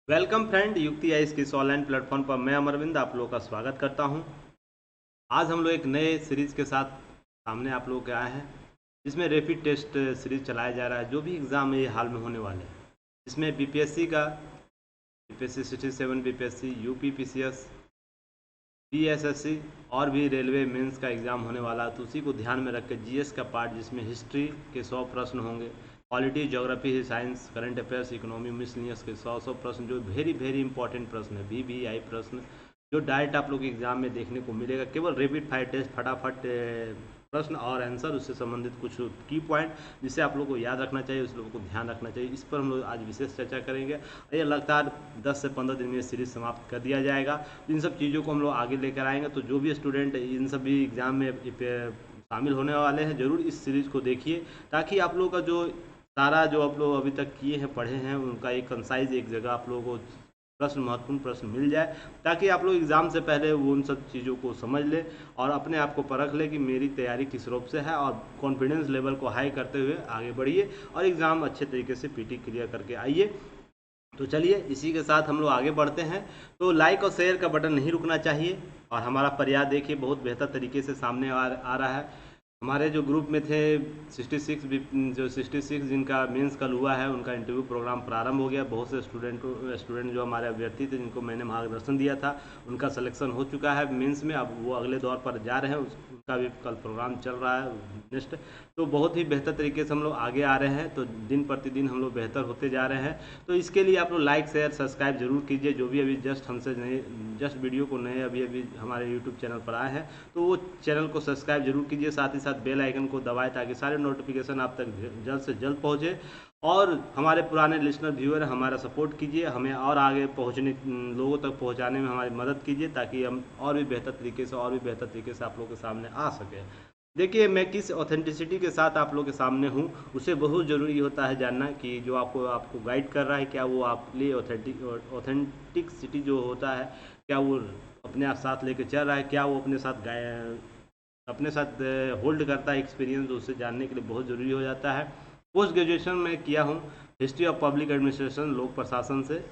Welcome friend, युक्ति ice के इस ऑनलाइन प्लेटफॉर्म पर मैं अमरविंद आप लोगों का स्वागत करता हूं। आज हम लोग एक नए सीरीज के साथ सामने आप लोगों के आए हैं, जिसमें रैपिड टेस्ट सीरीज चलाया जा रहा है। जो भी एग्ज़ाम है ये हाल में होने वाले हैं, इसमें बीपीएससी का बीपीएससी 67, बीपीएससी, यूपी पीसीएस, पीएसएससी और भी रेलवे मेंस का एग्ज़ाम होने वाला है। तो उसी को ध्यान में रख के जीएस का पार्ट, जिसमें हिस्ट्री के 100 प्रश्न होंगे, polity, geography, science, current affairs, economy, miscellaneous के 100 प्रश्न, जो वेरी वेरी इंपॉर्टेंट प्रश्न है, वीवीआई प्रश्न, जो डायरेक्ट आप लोग के एग्जाम में देखने को मिलेगा। केवल रैपिड फायर टेस्ट, फटाफट प्रश्न और आंसर, उससे संबंधित कुछ की पॉइंट जिसे आप लोगों को याद रखना चाहिए, उस लोगों को ध्यान रखना चाहिए। इस पर हम लोग आज विशेष चर्चा करेंगे। ये लगातार 10 से 15 दिन में सीरीज समाप्त कर दिया जाएगा। इन सब चीज़ों को हम लोग आगे लेकर आएंगे। तो जो भी स्टूडेंट इन सभी एग्ज़ाम में शामिल होने वाले हैं, ज़रूर इस सीरीज़ को देखिए, ताकि आप लोगों का जो सारा जो आप लोग अभी तक किए हैं, पढ़े हैं, उनका एक कंसाइज एक जगह आप लोगों को प्रश्न, महत्वपूर्ण प्रश्न मिल जाए, ताकि आप लोग एग्ज़ाम से पहले वो उन सब चीज़ों को समझ लें और अपने आप को परख लें कि मेरी तैयारी किस रूप से है, और कॉन्फिडेंस लेवल को हाई करते हुए आगे बढ़िए और एग्ज़ाम अच्छे तरीके से पीटी क्लियर करके आइए। तो चलिए, इसी के साथ हम लोग आगे बढ़ते हैं। तो लाइक और शेयर का बटन नहीं रुकना चाहिए, और हमारा प्रयास देखिए बहुत बेहतर तरीके से सामने आ रहा है। हमारे जो ग्रुप में थे 66 जिनका मेंस कल हुआ है, उनका इंटरव्यू प्रोग्राम प्रारंभ हो गया। बहुत से स्टूडेंट जो हमारे अभ्यर्थी थे, जिनको मैंने मार्गदर्शन दिया था, उनका सिलेक्शन हो चुका है मेंस में। अब वो अगले दौर पर जा रहे हैं, उनका भी कल प्रोग्राम चल रहा है नेक्स्ट। तो बहुत ही बेहतर तरीके से हम लोग आगे आ रहे हैं। तो दिन प्रतिदिन हम लोग बेहतर होते जा रहे हैं। तो इसके लिए आप लोग लाइक शेयर सब्सक्राइब जरूर कीजिए। जो भी अभी जस्ट वीडियो को नए अभी हमारे यूट्यूब चैनल पर आए हैं, तो वो चैनल को सब्सक्राइब जरूर कीजिए। साथ ही साथ बेल आइकन को दबाएं, ताकि सारे नोटिफिकेशन आप तक जल्द से जल्द पहुंचे। और हमारे पुराने लिसनर व्यूअर हमारा सपोर्ट कीजिए, हमें और आगे पहुंचने, लोगों तक पहुंचाने में हमारी मदद कीजिए, ताकि हम और भी बेहतर तरीके से आप लोगों के सामने आ सके। देखिए, मैं किस ऑथेंटिसिटी के साथ आप लोग के सामने हूँ, उसे बहुत ज़रूरी होता है जानना, कि जो आपको गाइड कर रहा है, क्या वो आपके लिए ऑथेंटिसिटी जो होता है, क्या वो अपने आप साथ लेके चल रहा है, क्या वो अपने साथ होल्ड करता है एक्सपीरियंस। उसे जानने के लिए बहुत ज़रूरी हो जाता है। पोस्ट ग्रेजुएशन में किया हूँ हिस्ट्री ऑफ पब्लिक एडमिनिस्ट्रेशन, लोक प्रशासन से,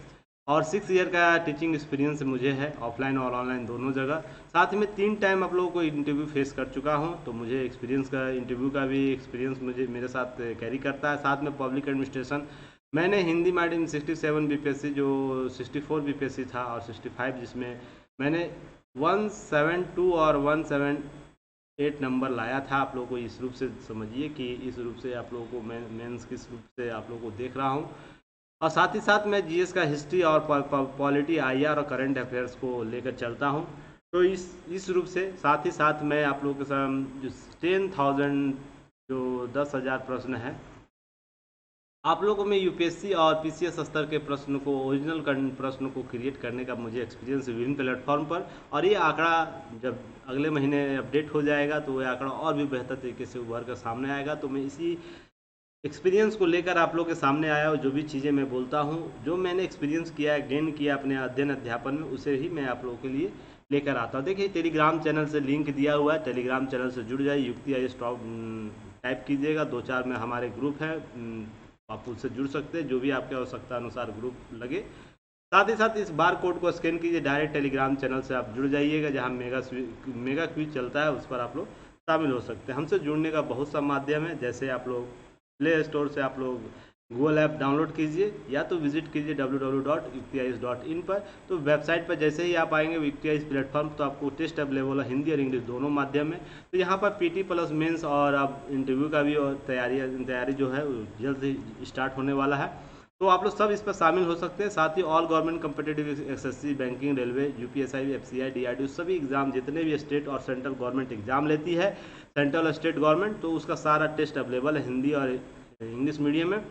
और 6 ईयर का टीचिंग एक्सपीरियंस मुझे है, ऑफलाइन और ऑनलाइन दोनों जगह। साथ ही में 3 टाइम आप लोगों को इंटरव्यू फेस कर चुका हूँ, तो मुझे इंटरव्यू का भी एक्सपीरियंस मुझे मेरे साथ कैरी करता है। साथ में पब्लिक एडमिनिस्ट्रेशन, मैंने हिंदी मीडियम 67 बीपीएससी, जो 64 बीपीएससी था, और 65 जिसमें मैंने 172 और 178 नंबर लाया था। आप लोगों को इस रूप से समझिए कि इस रूप से आप लोगों को मैं मेंस किस रूप से आप लोगों को देख रहा हूँ। और साथ ही साथ मैं जीएस का हिस्ट्री और पॉलिटी, आईआर और करंट अफेयर्स को लेकर चलता हूँ। तो इस रूप से साथ ही साथ मैं आप लोगों के साथ जो 10,000 जो 10,000 प्रश्न है, आप लोगों में यूपीएससी और पीसीएस स्तर के प्रश्न को, ओरिजिनल प्रश्न को क्रिएट करने का मुझे एक्सपीरियंस विभिन्न प्लेटफॉर्म पर। और ये आंकड़ा जब अगले महीने अपडेट हो जाएगा, तो ये आंकड़ा और भी बेहतर तरीके से उभर कर सामने आएगा। तो मैं इसी एक्सपीरियंस को लेकर आप लोग के सामने आया, और जो भी चीज़ें मैं बोलता हूँ, जो मैंने एक्सपीरियंस किया है, गेन किया अपने अध्ययन अध्यापन में, उसे ही मैं आप लोगों के लिए लेकर आता हूँ। देखिए, टेलीग्राम चैनल से लिंक दिया हुआ है, टेलीग्राम चैनल से जुड़ जाइए। युक्ति आई स्टॉप टाइप कीजिएगा, 2-4 में हमारे ग्रुप है, आप उससे जुड़ सकते हैं, जो भी आपके आवश्यकता अनुसार ग्रुप लगे। साथ ही साथ इस बार कोड को स्कैन कीजिए, डायरेक्ट टेलीग्राम चैनल से आप जुड़ जाइएगा, जहाँ मेगा क्विज चलता है, उस पर आप लोग शामिल हो सकते हैं। हमसे जुड़ने का बहुत सा माध्यम है, जैसे आप लोग प्ले स्टोर से आप लोग गूगल ऐप डाउनलोड कीजिए, या तो विजिट कीजिए www.uktis.in पर। तो वेबसाइट पर जैसे ही आप आएंगे यूक्तियाइज प्लेटफॉर्म, तो आपको टेस्ट अवेलेबल है हिंदी और इंग्लिश दोनों माध्यम में। तो यहाँ पर पीटी प्लस मेंस और अब इंटरव्यू का भी और तैयारी जो है जल्द ही स्टार्ट होने वाला है। तो आप लोग सब इस पर शामिल हो सकते हैं। साथ ही all government competitive SSC, banking, railway, UPSI, FCI, DRDO, सभी एग्जाम, जितने भी स्टेट और सेंट्रल गवर्नमेंट एग्जाम लेती है, सेंट्रल स्टेट गवर्नमेंट, तो उसका सारा टेस्ट अवेलेबल है हिंदी और इंग्लिश मीडियम में।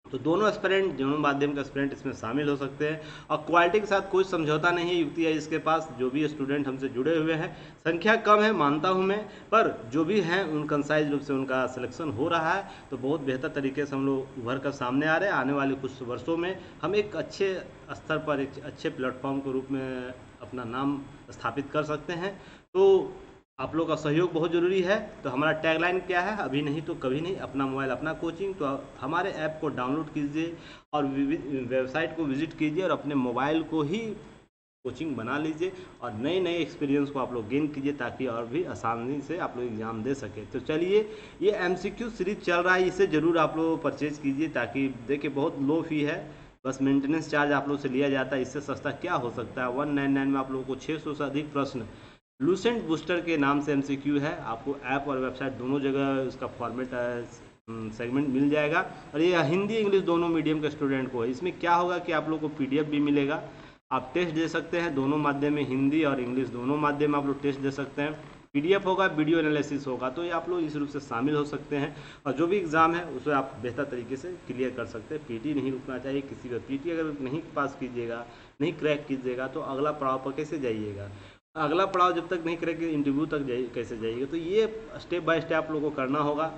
तो दोनों माध्यम के एस्पिरेंट इसमें शामिल हो सकते हैं। और क्वालिटी के साथ कोई समझौता नहीं है युक्ति है इसके पास। जो भी स्टूडेंट हमसे जुड़े हुए हैं, संख्या कम है मानता हूं मैं, पर जो भी हैं उन कंसाइज रूप से उनका सिलेक्शन हो रहा है। तो बहुत बेहतर तरीके से हम लोग उभर कर सामने आ रहे हैं। आने वाले कुछ वर्षों में हम एक अच्छे स्तर पर, एक अच्छे प्लेटफॉर्म के रूप में अपना नाम स्थापित कर सकते हैं। तो आप लोग का सहयोग बहुत ज़रूरी है। तो हमारा टैगलाइन क्या है, अभी नहीं तो कभी नहीं, अपना मोबाइल अपना कोचिंग। तो हमारे ऐप को डाउनलोड कीजिए और वेबसाइट को विजिट कीजिए और अपने मोबाइल को ही कोचिंग बना लीजिए और नए नए एक्सपीरियंस को आप लोग गेन कीजिए, ताकि और भी आसानी से आप लोग एग्ज़ाम दे सकें। तो चलिए, ये MCQ सीरीज चल रहा है, इसे ज़रूर आप लोग परचेज कीजिए, ताकि देखिए बहुत लो फी है, बस मेंटेनेंस चार्ज आप लोग से लिया जाता है। इससे सस्ता क्या हो सकता है। 199 में आप लोगों को 600 से अधिक प्रश्न लूसेंट बूस्टर के नाम से MCQ है। आपको ऐप और वेबसाइट दोनों जगह इसका फॉर्मेट सेगमेंट मिल जाएगा, और ये हिंदी इंग्लिश दोनों मीडियम के स्टूडेंट को है। इसमें क्या होगा कि आप लोग को PDF भी मिलेगा, आप टेस्ट दे सकते हैं दोनों माध्यम में, हिंदी और इंग्लिश दोनों माध्यम में आप लोग टेस्ट दे सकते हैं। PDF होगा, वीडियो एनालिसिस होगा, तो ये आप लोग इस रूप से शामिल हो सकते हैं और जो भी एग्ज़ाम है उसे आप बेहतर तरीके से क्लियर कर सकते हैं। PT नहीं रुकना चाहिए किसी का। PT अगर नहीं पास कीजिएगा, नहीं क्रैक कीजिएगा, तो अगला पड़ाव पर कैसे जाइएगा, अगला पड़ाव जब तक नहीं क्रैक, इंटरव्यू तक कैसे जाइएगा। तो ये स्टेप बाय स्टेप आप लोगों को करना होगा।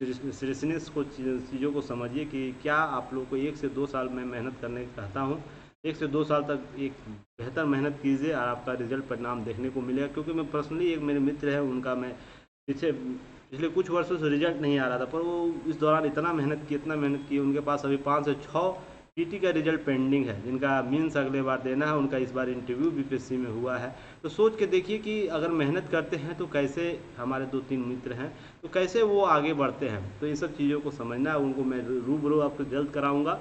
सीरियसनेस को, चीज़ों को समझिए कि क्या आप लोग को 1 से 2 साल में मेहनत करने कहता हूँ। 1 से 2 साल तक एक बेहतर मेहनत कीजिए और आपका रिजल्ट परिणाम देखने को मिलेगा। क्योंकि मैं पर्सनली, एक मेरे मित्र है, उनका मैं पिछले कुछ वर्षों से रिजल्ट नहीं आ रहा था, पर वो इस दौरान इतना मेहनत की, उनके पास अभी 5 से 6 PT का रिजल्ट पेंडिंग है, जिनका मीन्स अगले बार देना है। उनका इस बार इंटरव्यू BPSC में हुआ है। तो सोच के देखिए कि अगर मेहनत करते हैं तो कैसे, हमारे 2-3 मित्र हैं, तो कैसे वो आगे बढ़ते हैं। तो इन सब चीज़ों को समझना है, उनको मैं रूबरू आपको जल्द कराऊंगा।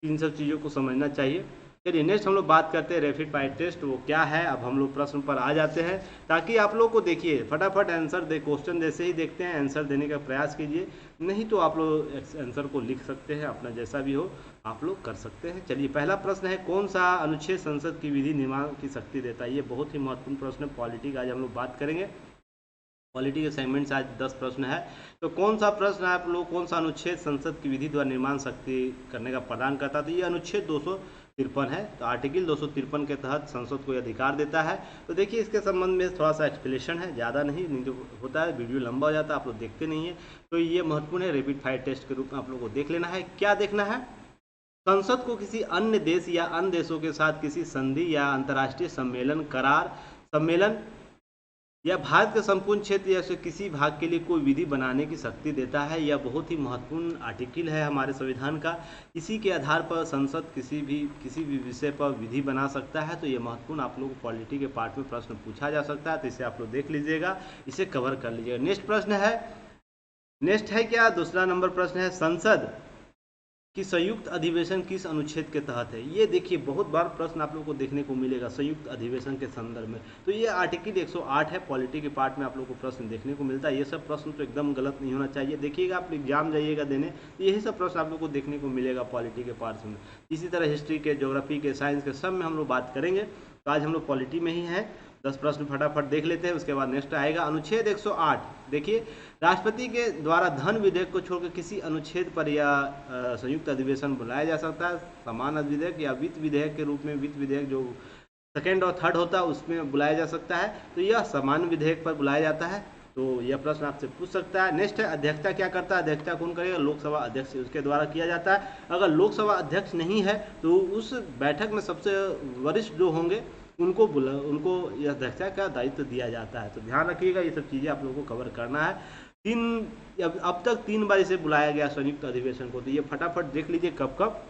इन सब चीज़ों को समझना चाहिए। चलिए, नेक्स्ट हम लोग बात करते हैं रैपिड फायर टेस्ट, वो क्या है। अब हम लोग प्रश्न पर आ जाते हैं, ताकि आप लोग को देखिए फटाफट आंसर दे। क्वेश्चन जैसे ही देखते हैं आंसर देने का प्रयास कीजिए, नहीं तो आप लोग आंसर को लिख सकते हैं, अपना जैसा भी हो आप लोग कर सकते हैं। चलिए, पहला प्रश्न है, कौन सा अनुच्छेद संसद की विधि निर्माण की शक्ति देता है। ये बहुत ही महत्वपूर्ण प्रश्न है। पॉलिटी का आज हम लोग बात करेंगे। पॉलिटी के सेगमेंट से आज 10 प्रश्न है। तो कौन सा प्रश्न है आप लोग, कौन सा अनुच्छेद संसद की विधि द्वारा निर्माण शक्ति करने का प्रदान करता है। तो ये अनुच्छेद 253 है। तो आर्टिकल 253 के तहत संसद को यह अधिकार देता है। तो देखिए, इसके संबंध में थोड़ा सा एक्सप्लेनेशन है, ज़्यादा नहीं तो होता है वीडियो लंबा हो जाता है, आप लोग देखते नहीं है। तो ये महत्वपूर्ण है, रैपिड फायर टेस्ट के रूप में आप लोग को देख लेना है। क्या देखना है, संसद को किसी अन्य देश या अन्य देशों के साथ किसी संधि या अंतर्राष्ट्रीय सम्मेलन, करार, सम्मेलन या भारत के संपूर्ण क्षेत्र या से किसी भाग के लिए कोई विधि बनाने की शक्ति देता है। यह बहुत ही महत्वपूर्ण आर्टिकल है हमारे संविधान का। इसी के आधार पर संसद किसी भी विषय पर विधि बना सकता है। तो ये महत्वपूर्ण, आप लोग को पॉलिटी के पार्ट में प्रश्न पूछा जा सकता है, तो इसे आप लोग देख लीजिएगा, इसे कवर कर लीजिएगा। नेक्स्ट है क्या, दूसरा नंबर प्रश्न है, संसद कि संयुक्त अधिवेशन किस अनुच्छेद के तहत है। ये देखिए, बहुत बार प्रश्न आप लोगों को देखने को मिलेगा संयुक्त अधिवेशन के संदर्भ में। तो ये आर्टिकल 108 है, पॉलिटी के पार्ट में आप लोगों को प्रश्न देखने को मिलता है। ये सब प्रश्न तो एकदम गलत नहीं होना चाहिए। देखिएगा, आप एग्जाम जाइएगा देने, तो यही सब प्रश्न आप लोग को देखने को मिलेगा पॉलिटी के पार्ट में। इसी तरह हिस्ट्री के, ज्योग्राफी के, साइंस के, सब में हम लोग बात करेंगे। तो आज हम लोग पॉलिटी में ही है। 10 प्रश्न फटाफट देख लेते हैं, उसके बाद नेक्स्ट आएगा अनुच्छेद 108। देखिए, राष्ट्रपति के द्वारा धन विधेयक को छोड़कर किसी अनुच्छेद पर या संयुक्त अधिवेशन बुलाया जा सकता है। समान विधेयक या वित्त विधेयक के रूप में, वित्त विधेयक जो सेकेंड और थर्ड होता है उसमें बुलाया जा सकता है। तो यह समान विधेयक पर बुलाया जाता है। तो यह प्रश्न आपसे पूछ सकता है। नेक्स्ट है, अध्यक्षता क्या करता है। अध्यक्षता कौन करेगा, लोकसभा अध्यक्ष, उसके द्वारा किया जाता है। अगर लोकसभा अध्यक्ष नहीं है तो उस बैठक में सबसे वरिष्ठ जो होंगे उनको यह अध्यक्षता का दायित्व दिया जाता है। तो ध्यान रखिएगा, ये सब चीज़ें आप लोगों को कवर करना है। अब तक 3 बार इसे बुलाया गया संयुक्त अधिवेशन को। तो ये फटाफट देख लीजिए कब कब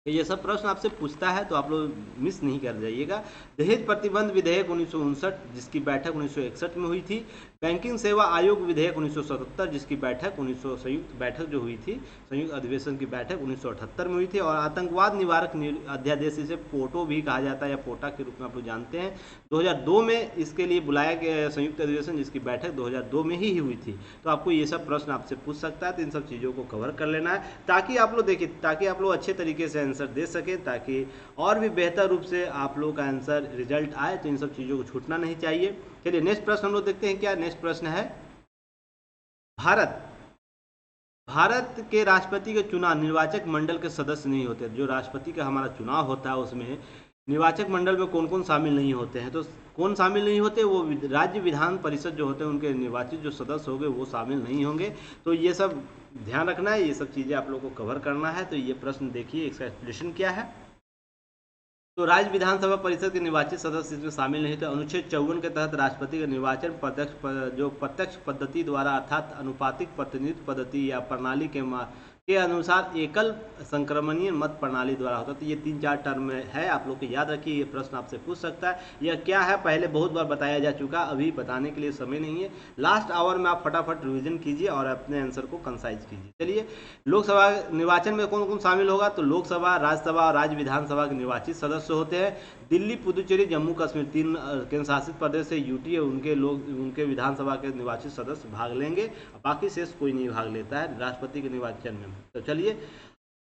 ये सब प्रश्न आपसे पूछता है, तो आप लोग मिस नहीं कर जाइएगा। दहेज प्रतिबंध विधेयक 1959, जिसकी बैठक 1961 में हुई थी। बैंकिंग सेवा आयोग विधेयक 1977, जिसकी बैठक संयुक्त बैठक जो हुई थी, संयुक्त अधिवेशन की बैठक 1978 में हुई थी। और आतंकवाद निवारक अध्यादेश, इसे पोटो भी कहा जाता है या पोटा के रूप में आप लोग जानते हैं, 2002 में इसके लिए बुलाया गया संयुक्त अधिवेशन, जिसकी बैठक 2002 में ही हुई थी। तो आपको ये सब प्रश्न आपसे पूछ सकता है। तो इन सब चीज़ों को कवर कर लेना है, ताकि आप लोग देखिए, ताकि आप लोग अच्छे तरीके से आंसर दे सके, ताकि और भी बेहतर रूप से आप लोगों का आंसर रिजल्ट आए। तो इन सब चीज़ों को छूटना नहीं चाहिए। चलिए, नेक्स्ट प्रश्न हम लोग देखते हैं। क्या नेक्स्ट प्रश्न है, भारत के राष्ट्रपति के चुनाव निर्वाचक मंडल के सदस्य नहीं होते। जो राष्ट्रपति का हमारा चुनाव होता है उसमें निर्वाचक मंडल में कौन कौन शामिल नहीं होते हैं। तो कौन शामिल नहीं होते, वो राज्य विधान परिषद जो होते हैं उनके निर्वाचित जो सदस्य होंगे वो शामिल नहीं होंगे। तो ये सब ध्यान रखना है, ये सब चीज़ें आप लोगों को कवर करना है। तो ये प्रश्न देखिए, इसका एक्सप्लेनेशन क्या है। तो राज्य विधानसभा परिषद के निर्वाचित सदस्य इसमें शामिल नहीं थे। अनुच्छेद 54 के तहत राष्ट्रपति का निर्वाचन जो प्रत्यक्ष पद्धति द्वारा अर्थात अनुपातिक प्रतिनिधित्व पद्धति या प्रणाली के अनुसार एकल संक्रमणीय मत प्रणाली द्वारा होता। तो ये 3-4 टर्म है, आप लोग को याद रखिए, ये प्रश्न आपसे पूछ सकता है। यह क्या है पहले बहुत बार बताया जा चुका, अभी बताने के लिए समय नहीं है। लास्ट आवर में आप फटाफट रिवीजन कीजिए और अपने आंसर को कंसाइज कीजिए। चलिए, लोकसभा निर्वाचन में कौन कौन शामिल होगा? तो लोकसभा, राज्यसभा और राज्य विधानसभा के निर्वाचित सदस्य होते हैं। दिल्ली, पुदुचेरी, जम्मू कश्मीर 3 केंद्र शासित प्रदेश से यूटी है, उनके विधानसभा के निर्वाचित सदस्य भाग लेंगे, बाकी शेष कोई नहीं भाग लेता है राष्ट्रपति के निर्वाचन में। तो चलिए,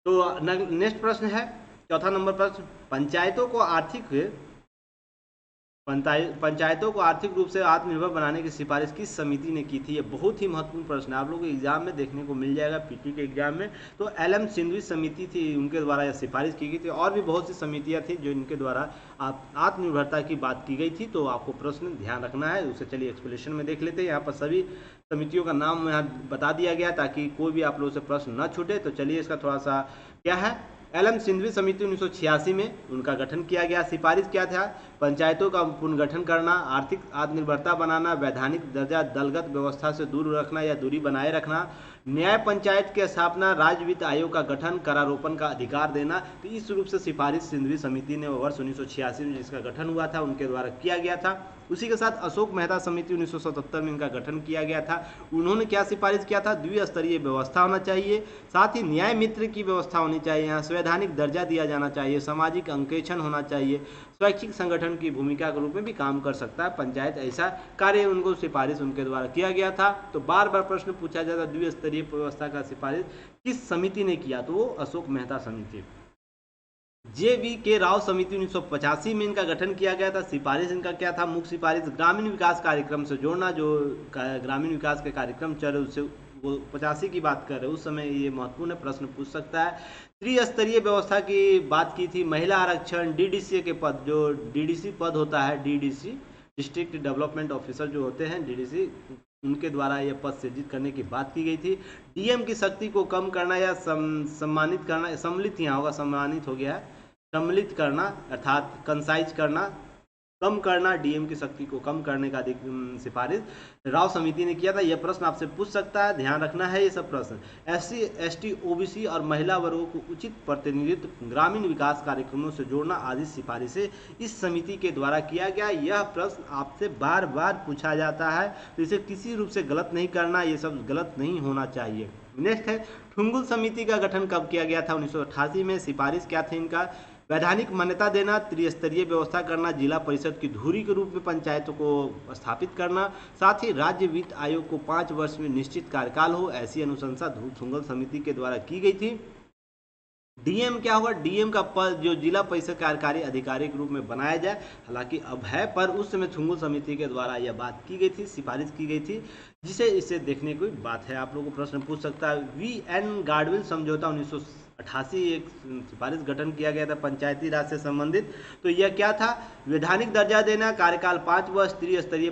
तो नेक्स्ट प्रश्न है, चौथा नंबर प्रश्न, पंचायतों को आर्थिक रूप से आत्मनिर्भर बनाने की सिफारिश किस समिति ने की थी? ये बहुत ही महत्वपूर्ण प्रश्न है, आप लोगों को एग्जाम में देखने को मिल जाएगा, पीटी के एग्जाम में। तो एलएम सिंघवी समिति थी, उनके द्वारा यह सिफारिश की गई थी। और भी बहुत सी समितियां थी जो इनके द्वारा आत्मनिर्भरता की बात की गई थी। तो आपको प्रश्न ध्यान रखना है, उसे चलिए एक्सप्लेनेशन में देख लेते हैं। यहाँ पर सभी समितियों का नाम यहाँ बता दिया गया ताकि कोई भी आप लोगों से प्रश्न न छूटे। तो चलिए, इसका थोड़ा सा क्या है, एलएम सिंघवी समिति 1986 में उनका गठन किया गया। सिफारिश क्या था? पंचायतों का पुनर्गठन करना, आर्थिक आत्मनिर्भरता बनाना, वैधानिक दर्जा, दलगत व्यवस्था से दूर रखना या दूरी बनाए रखना, न्याय पंचायत की स्थापना, राज्य वित्त आयोग का गठन, करारोपण का अधिकार देना। तो इस रूप से सिफारिश सिंघवी समिति ने वर्ष 1986 में जिसका गठन हुआ था उनके द्वारा किया गया था। उसी के साथ अशोक मेहता समिति 1977 में इनका गठन किया गया था। उन्होंने क्या सिफारिश किया था? द्विस्तरीय व्यवस्था होना चाहिए, साथ ही न्याय मित्र की व्यवस्था होनी चाहिए, यहाँ संवैधानिक दर्जा दिया जाना चाहिए, सामाजिक अंकेक्षण होना चाहिए, स्वैच्छिक संगठन की भूमिका के रूप में भी काम कर सकता है पंचायत, ऐसा कार्य उनको सिफारिश उनके द्वारा किया गया था। तो बार बार प्रश्न पूछा जाता है द्विस्तरीय व्यवस्था का सिफारिश किस समिति ने किया? तो वो अशोक मेहता समिति। JV राव समिति 1985 में इनका गठन किया गया था। सिफारिश इनका क्या था? मुख्य सिफारिश ग्रामीण विकास कार्यक्रम से जोड़ना, जो ग्रामीण विकास के कार्यक्रम चल रहे उससे वो 85 की बात कर रहे हैं, उस समय ये महत्वपूर्ण प्रश्न पूछ सकता है। त्रिस्तरीय व्यवस्था की बात की थी। महिला आरक्षण, DDC के पद, जो DDC पद होता है, DDC डिस्ट्रिक्ट डेवलपमेंट ऑफिसर जो होते हैं DDC, उनके द्वारा यह पद सृजित करने की बात की गई थी। DM की शक्ति को कम करना या सम्मानित करना, सम्मिलित यहाँ होगा, सम्मानित हो गया है, सम्मिलित करना अर्थात कंसाइज करना, कम करना, DM की शक्ति को कम करने का सिफारिश राव समिति ने किया था। यह प्रश्न आपसे पूछ सकता है, ध्यान रखना है ये सब प्रश्न। SC, ST, OBC और महिला वर्गों को उचित प्रतिनिधित्व, ग्रामीण विकास कार्यक्रमों से जोड़ना आदि सिफारिशें इस समिति के द्वारा किया गया। यह प्रश्न आपसे बार बार पूछा जाता है, तो इसे किसी रूप से गलत नहीं करना, ये सब गलत नहीं होना चाहिए। नेक्स्ट है, ठुंगुल समिति का गठन कब किया गया था? 1988 में। सिफारिश क्या थे इनका? वैधानिक मान्यता देना, त्रिस्तरीय व्यवस्था करना, जिला परिषद की धुरी के रूप में पंचायतों को स्थापित करना, साथ ही राज्य वित्त आयोग को 5 वर्ष में निश्चित कार्यकाल हो, ऐसी अनुशंसा ठुंगल समिति के द्वारा की गई थी। DM क्या होगा? DM का पद जो जिला परिषद कार्यकारी अधिकारी के रूप में बनाया जाए, हालांकि अब है, पर उस समय ठुंगल समिति के द्वारा यह बात की गई थी, सिफारिश की गई थी, जिसे इसे देखने की बात है। आप लोगों को प्रश्न पूछ सकता है। VN गाडविल समझौता 1988 एक सिफारिश गठन किया गया था पंचायती राज से संबंधित। तो यह क्या था? वैधानिक दर्जा देना, कार्यकाल 5 वर्ष, त्रिस्तरीय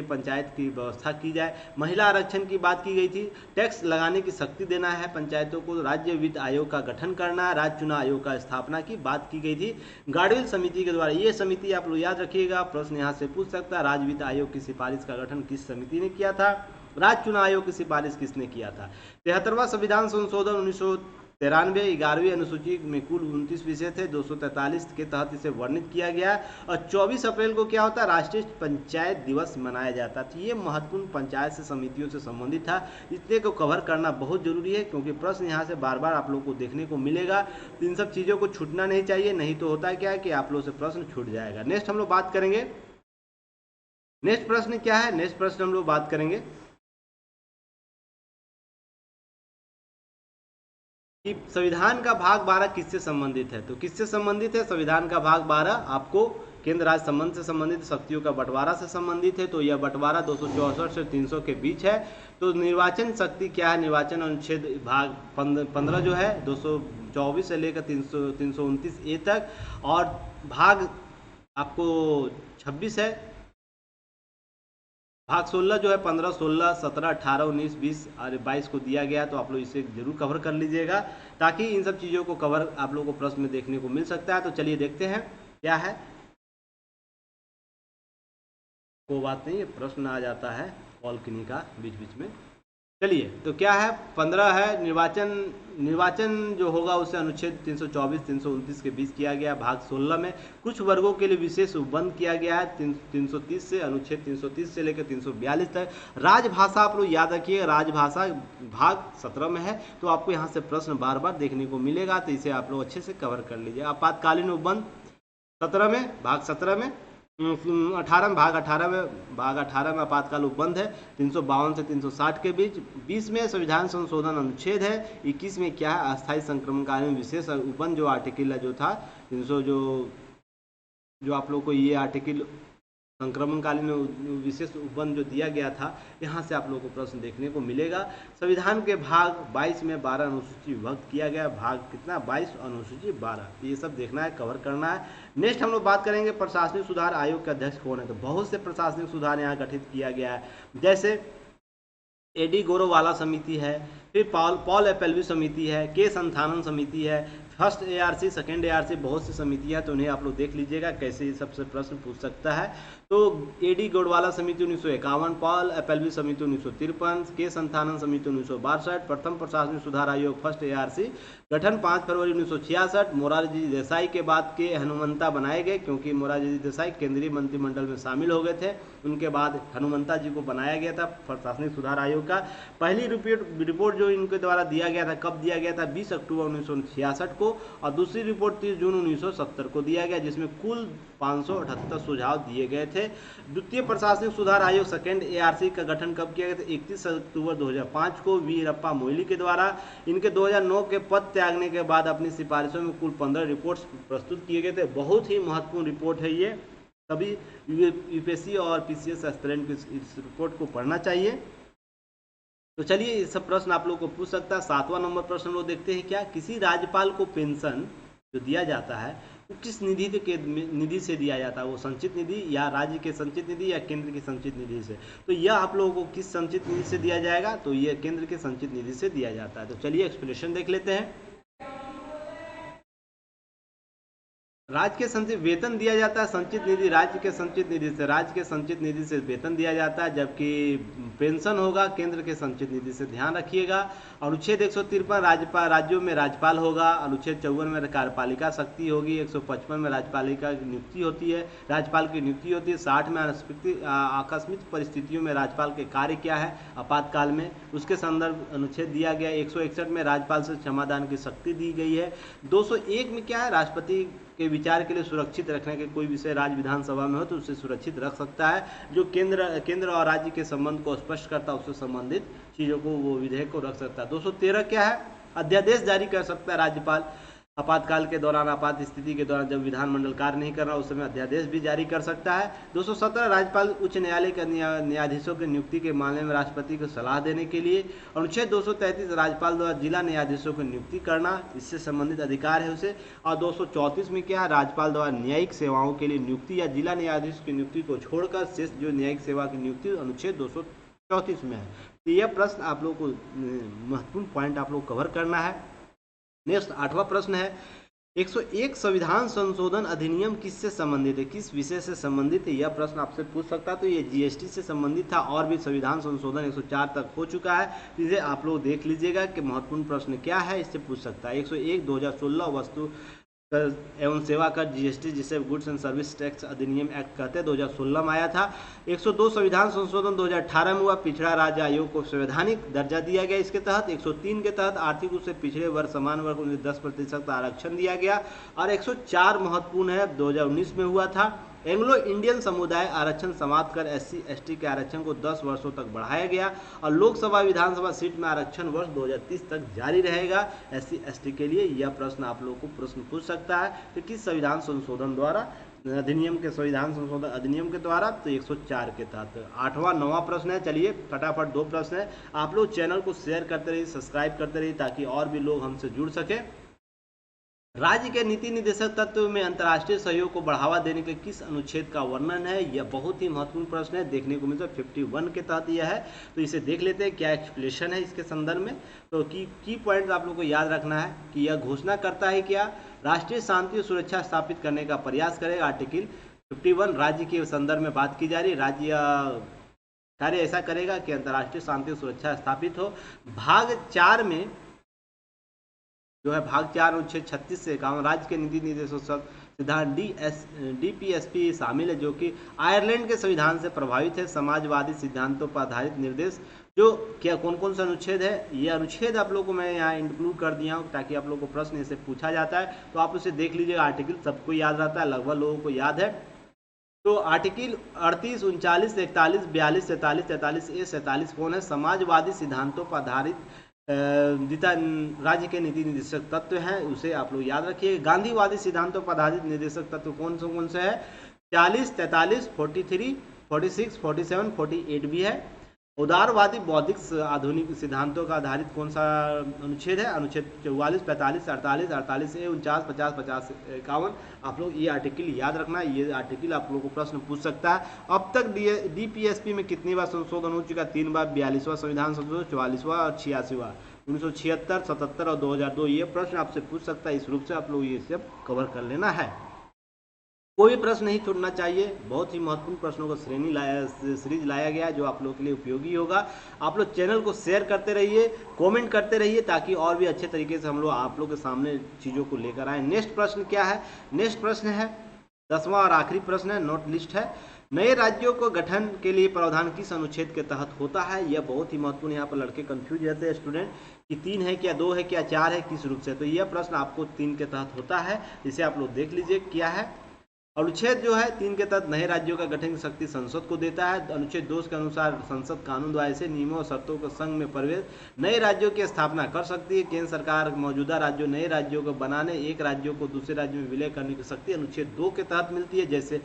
पंचायत की व्यवस्था की जाए, महिला आरक्षण की बात की गई थी, टैक्स लगाने की शक्ति देना है पंचायतों को, राज्य वित्त आयोग का गठन करना, राज्य चुनाव आयोग का स्थापना की बात की गई थी गाडविल समिति के द्वारा। ये समिति आप लोग याद रखिएगा, प्रश्न यहाँ से पूछ सकता है। राज्य वित्त आयोग की सिफारिश का गठन किस समिति ने किया था? राज्य चुनाव आयोग की सिफारिश किसने किया था? 73वां संविधान संशोधन 1993, 11वीं अनुसूची में कुल 29 विषय थे, 243 के तहत इसे वर्णित किया गया। और 24 अप्रैल को क्या होता है? राष्ट्रीय पंचायत दिवस मनाया जाता था। ये महत्वपूर्ण पंचायत से समितियों से संबंधित था, इतने को कवर करना बहुत जरूरी है, क्योंकि प्रश्न यहाँ से बार बार आप लोगों को देखने को मिलेगा। तो इन सब चीज़ों को छूटना नहीं चाहिए, नहीं तो होता है क्या है कि आप लोगों से प्रश्न छूट जाएगा। नेक्स्ट हम लोग बात करेंगे, नेक्स्ट प्रश्न क्या है? नेक्स्ट प्रश्न हम लोग बात करेंगे कि संविधान का भाग 12 किससे संबंधित है? तो किससे संबंधित है संविधान का भाग 12? आपको केंद्र राज्य संबंध से संबंधित, शक्तियों का बंटवारा से संबंधित है। तो यह बंटवारा 264 से 300 के बीच है। तो निर्वाचन शक्ति क्या है? निर्वाचन अनुच्छेद भाग 15 जो है 224 से लेकर 329A तक, और भाग आपको 26 है भाग 16 जो है 15, 16, 17, 18, 19, 20 और 22 को दिया गया, तो आप लोग इसे जरूर कवर कर लीजिएगा ताकि इन सब चीज़ों को कवर आप लोगों को प्रश्न में देखने को मिल सकता है। तो चलिए देखते हैं क्या है। कोई बात नहीं, प्रश्न आ जाता है कॉल किन्हीं का बीच बीच में। चलिए, तो क्या है 15 है निर्वाचन जो होगा उसे अनुच्छेद 324 329 के बीच किया गया। भाग 16 में कुछ वर्गों के लिए विशेष उपबंध किया गया है 330 से, अनुच्छेद 330 से लेकर 342 तक। राजभाषा आप लोग याद रखिए, राजभाषा भाग 17 में है, तो आपको यहाँ से प्रश्न बार बार देखने को मिलेगा, तो इसे आप लोग अच्छे से कवर कर लीजिए। आपातकालीन उपबंध 17 में, भाग 17 में, 18 में, भाग 18 में आपातकाल उपबंध है 352 से 360 के बीच। 20 में संविधान संशोधन अनुच्छेद है। 21 में क्या है, अस्थायी संक्रमणकालीन विशेष उपबंध जो आर्टिकल जो था 300 जो आप लोग को ये आर्टिकल संक्रमणकालीन विशेष उपबंध जो दिया गया था, यहाँ से आप लोगों को प्रश्न देखने को मिलेगा। संविधान के भाग 22 में 12 अनुसूची विभक्त किया गया। भाग कितना, 22, अनुसूची 12। ये सब देखना है, कवर करना है। नेक्स्ट हम लोग बात करेंगे प्रशासनिक सुधार आयोग के अध्यक्ष कौन है। तो बहुत से प्रशासनिक सुधार यहाँ गठित किया गया है, जैसे एडी गोरोवाला समिति है, फिर पॉल एपेल्वी समिति है, के संथानन समिति है, फर्स्ट एआरसी, सेकेंड एआरसी, बहुत सी समितियां, तो उन्हें आप लोग देख लीजिएगा कैसे सबसे प्रश्न पूछ सकता है। तो एडी गोडवाला समिति 1951, पॉल एपेल्वी समिति 1953, के संथानन समिति 1962, प्रथम प्रशासनिक सुधार आयोग फर्स्ट एआरसी गठन 5 फरवरी 1966। मोरारजी देसाई के बाद के हनुमंता बनाए गए, क्योंकि मोरारजी देसाई केंद्रीय मंत्रिमंडल में शामिल हो गए थे, उनके बाद हनुमंता जी को बनाया गया था प्रशासनिक सुधार आयोग का। पहली रिपोर्ट जो इनके द्वारा दिया गया था, कब दिया गया था, 20 अक्टूबर 1966 को, और दूसरी रिपोर्ट 30 जून 1970 को दिया गया, जिसमें कुल 578 सुझाव दिए गए थे। द्वितीय प्रशासनिक सुधार आयोग सेकेंड एआरसी का गठन कब किया गया था, 31 अक्टूबर 2005 को वीरप्पा मोइली के द्वारा। इनके 2009 के पद त्यागने के बाद अपनी सिफारिशों में कुल 15 रिपोर्ट्स प्रस्तुत किए गए थे। बहुत ही महत्वपूर्ण रिपोर्ट है ये, सभी यूपीएससी और पीसीएस एस्पिरेंट को इस रिपोर्ट को पढ़ना चाहिए। तो चलिए, ये सब प्रश्न आप लोग को पूछ सकता है। 7वां नंबर प्रश्न लोग देखते हैं क्या, किसी राज्यपाल को पेंशन जो दिया जाता है वो किस निधि से दिया जाता है, वो संचित निधि या राज्य के संचित निधि या केंद्र की संचित निधि से। तो यह आप लोगों को किस संचित निधि से दिया जाएगा, तो यह केंद्र के संचित निधि से दिया जाता है। तो चलिए एक्सप्लेनेशन देख लेते हैं। राज्य के संचित वेतन दिया जाता है संचित निधि, राज्य के संचित निधि से, राज्य के संचित निधि से वेतन दिया जाता है, जबकि पेंशन होगा केंद्र के संचित निधि से, ध्यान रखिएगा। अनुच्छेद 153 राज्यों में राज्यपाल होगा, अनुच्छेद 54 में कार्यपालिका शक्ति होगी, 155 में राज्यपालिका की नियुक्ति होती है, राज्यपाल की नियुक्ति होती है, 60 में आकस्मिक परिस्थितियों में राज्यपाल के कार्य क्या है आपातकाल में, उसके संदर्भ अनुच्छेद दिया गया। 161 में राज्यपाल से क्षमादान की शक्ति दी गई है। 201 में क्या है, राष्ट्रपति के विचार के लिए सुरक्षित रखने के कोई विषय राज्य विधानसभा में हो तो उसे सुरक्षित रख सकता है, जो केंद्र और राज्य के संबंध को स्पष्ट करता है, उससे संबंधित चीज़ों को वो विधेयक को रख सकता है। 213 क्या है, अध्यादेश जारी कर सकता है राज्यपाल आपातकाल के दौरान, आपात स्थिति के दौरान जब विधानमंडल कार्य नहीं कर रहा उस समय अध्यादेश भी जारी कर सकता है। 217 राज्यपाल उच्च न्यायालय के न्यायाधीशों की नियुक्ति के मामले में राष्ट्रपति को सलाह देने के लिए। अनुच्छेद 233 राज्यपाल द्वारा जिला न्यायाधीशों की नियुक्ति करना, इससे संबंधित अधिकार है उसे। और 234 में क्या है, राज्यपाल द्वारा न्यायिक सेवाओं के लिए नियुक्ति या जिला न्यायाधीश की नियुक्ति को छोड़कर शेष जो न्यायिक सेवा की नियुक्ति अनुच्छेद 234 में है। तो यह प्रश्न आप लोग को महत्वपूर्ण पॉइंट आप लोग कवर करना है। नेक्स्ट 8वां प्रश्न है, 101 संविधान संशोधन अधिनियम किससे संबंधित है, किस विषय से संबंधित है, यह प्रश्न आपसे पूछ सकता है। तो ये जीएसटी से संबंधित था, और भी संविधान संशोधन 104 तक हो चुका है, इसे आप लोग देख लीजिएगा कि महत्वपूर्ण प्रश्न क्या है, इससे पूछ सकता है। 101 2016 वस्तु एवं सेवा कर जीएसटी, जिसे गुड्स एंड सर्विस टैक्स अधिनियम एक्ट कहते हैं, 2016 में आया था। 102 संविधान संशोधन 2018 में हुआ, पिछड़ा राज्य आयोग को संवैधानिक दर्जा दिया गया इसके तहत। 103 के तहत आर्थिक रूप से पिछड़े वर्ग समान वर्ग को 10% आरक्षण दिया गया। और 104 महत्वपूर्ण है, 2019 में हुआ था। एंग्लो इंडियन समुदाय आरक्षण समाप्त कर SC ST के आरक्षण को 10 वर्षों तक बढ़ाया गया, और लोकसभा विधानसभा सीट में आरक्षण वर्ष 2030 तक जारी रहेगा SC ST के लिए। यह प्रश्न आप लोगों को प्रश्न पूछ सकता है कि किस संविधान संशोधन द्वारा, अधिनियम के संविधान संशोधन अधिनियम के द्वारा, तो 104 के तहत। 8वां 9वां प्रश्न है, चलिए फटाफट 2 प्रश्न है। आप लोग चैनल को शेयर करते रहिए, सब्सक्राइब करते रहिए, ताकि और भी लोग हमसे जुड़ सके। राज्य के नीति निदेशक तत्व में अंतर्राष्ट्रीय सहयोग को बढ़ावा देने के किस अनुच्छेद का वर्णन है? यह बहुत ही महत्वपूर्ण प्रश्न है, देखने को मिलता है 51 के तहत यह है। तो इसे देख लेते हैं क्या एक्सप्लेनेशन है इसके संदर्भ में। तो की पॉइंट आप लोग को याद रखना है कि यह घोषणा करता है क्या, राष्ट्रीय शांति और सुरक्षा स्थापित करने का प्रयास करेगा। आर्टिकल 51 राज्य के संदर्भ में बात की जा रही है। राज्य कार्य ऐसा करेगा कि अंतर्राष्ट्रीय शांति और सुरक्षा स्थापित हो। भाग 4 में जो है, भाग 4 अनुच्छेद 36 से 51 राज्य के नीति निर्देशों सिद्धांत DPSP शामिल है, जो कि आयरलैंड के संविधान से प्रभावित है। समाजवादी सिद्धांतों पर आधारित निर्देश जो क्या कौन कौन सा अनुच्छेद है, ये अनुच्छेद आप लोगों को मैं यहाँ इंक्लूड कर दिया हूँ ताकि आप लोगों को प्रश्न इससे पूछा जाता है तो आप उसे देख लीजिएगा। आर्टिकल सबको याद रहता है, लगभग लोगों को याद है। तो आर्टिकल 38, 39, 41, 42, 43, 43A, 47 कौन है? समाजवादी सिद्धांतों पर आधारित राज्य के नीति निर्देशक तत्व हैं, उसे आप लोग याद रखिए। गांधीवादी सिद्धांतों पर आधारित निर्देशक तत्व कौन से है? 40, 43, 43, 46, 47, 48 भी है। उदारवादी बौद्धिक आधुनिक सिद्धांतों का आधारित कौन सा अनुच्छेद है? अनुच्छेद 44, 45, 48, 48A, 49, 50, 50, 51। आप लोग ये आर्टिकल याद रखना है, ये आर्टिकल आप लोगों को प्रश्न पूछ सकता है। अब तक DPSP में कितनी बार संशोधन हो चुका? 3 बार, 42वां संविधान संशोधन, 44वां और 86वां, 1976, 77 और 2002। ये प्रश्न आपसे पूछ सकता है, इस रूप से आप लोग ये सब कवर कर लेना है। कोई भी प्रश्न नहीं छूटना चाहिए, बहुत ही महत्वपूर्ण प्रश्नों का सीरीज लाया गया जो आप लोगों के लिए उपयोगी होगा। आप लोग चैनल को शेयर करते रहिए, कमेंट करते रहिए ताकि और भी अच्छे तरीके से हम लोग आप लोग के सामने चीज़ों को लेकर आए। नेक्स्ट प्रश्न क्या है? नेक्स्ट प्रश्न है 10वां और आखिरी प्रश्न है, नोट लिस्ट है। नए राज्यों को गठन के लिए प्रावधान किस अनुच्छेद के तहत होता है? यह बहुत ही महत्वपूर्ण, यहाँ पर लड़के कंफ्यूज रहते हैं स्टूडेंट कि 3 है क्या, 2 है क्या, 4 है, किस रूप से। तो यह प्रश्न आपको 3 के तहत होता है, इसे आप लोग देख लीजिए क्या है। अनुच्छेद जो है 3 के तहत नए राज्यों का गठन की शक्ति संसद को देता है। अनुच्छेद 2 के अनुसार संसद कानून द्वारा ऐसे नियमों और शर्तों को संघ में प्रवेश नए राज्यों की स्थापना कर सकती है। केंद्र सरकार मौजूदा राज्यों नए राज्यों को बनाने, एक राज्यों को दूसरे राज्यों में विलय करने की शक्ति अनुच्छेद 2 के तहत मिलती है। जैसे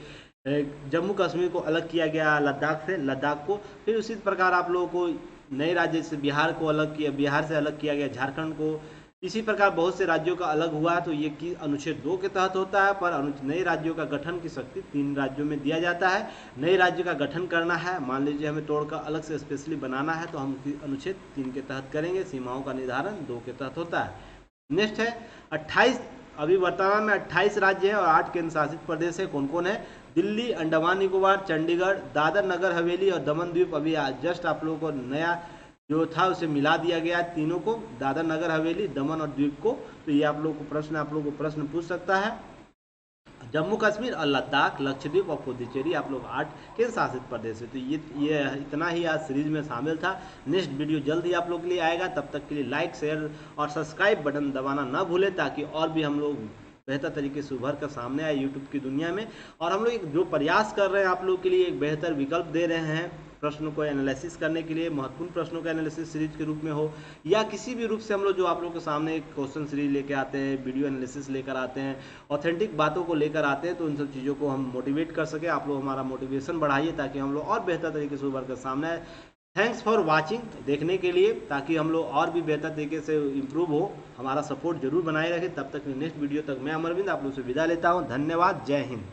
जम्मू कश्मीर को अलग किया गया लद्दाख से, लद्दाख को, फिर उसी प्रकार आप लोगों को नए राज्य से बिहार को अलग किया, बिहार से अलग किया गया झारखंड को, इसी प्रकार बहुत से राज्यों का अलग हुआ। तो ये कि अनुच्छेद 2 के तहत होता है। पर नए राज्यों का गठन की शक्ति 3 राज्यों में दिया जाता है। नए राज्य का गठन करना है, मान लीजिए हमें तोड़कर अलग से स्पेशली बनाना है तो हम अनुच्छेद 3 के तहत करेंगे। सीमाओं का निर्धारण 2 के तहत होता है। नेक्स्ट है 28, अभी वर्तमान में 28 राज्य हैं और 8 केंद्र शासित प्रदेश है। कौन कौन है? दिल्ली, अंडमान निकोबार, चंडीगढ़, दादर नगर हवेली और दमन द्वीप। अभी जस्ट आप लोगों को नया जो था उसे मिला दिया गया तीनों को, दादर नगर हवेली, दमन और द्वीप को। तो ये आप लोगों को प्रश्न पूछ सकता है। जम्मू कश्मीर और लद्दाख, लक्षद्वीप और पुडुचेरी आप लोग 8 केंद्र शासित प्रदेश है। तो ये इतना ही आज सीरीज में शामिल था। नेक्स्ट वीडियो जल्द ही आप लोग के लिए आएगा, तब तक के लिए लाइक, शेयर और सब्सक्राइब बटन दबाना ना भूलें ताकि और भी हम लोग बेहतर तरीके से उभर कर सामने आए यूट्यूब की दुनिया में। और हम लोग जो प्रयास कर रहे हैं आप लोग के लिए एक बेहतर विकल्प दे रहे हैं प्रश्नों को एनालिसिस करने के लिए, महत्वपूर्ण प्रश्नों का एनालिसिस सीरीज के रूप में हो या किसी भी रूप से हम लोग जो आप लोगों के सामने एक क्वेश्चन सीरीज लेकर आते हैं, वीडियो एनालिसिस लेकर आते हैं, ऑथेंटिक बातों को लेकर आते हैं, तो इन सब चीज़ों को हम मोटिवेट कर सके। आप लोग हमारा मोटिवेशन बढ़ाइए ताकि हम लोग और बेहतर तरीके से उभर कर सामने आए। थैंक्स फॉर वाचिंग, देखने के लिए, ताकि हम लोग और भी बेहतर तरीके से इम्प्रूव हो। हमारा सपोर्ट जरूर बनाए रखें। तब तक नेक्स्ट वीडियो तक मैं अमरविंद आप लोग से विदा लेता हूँ। धन्यवाद, जय हिंद।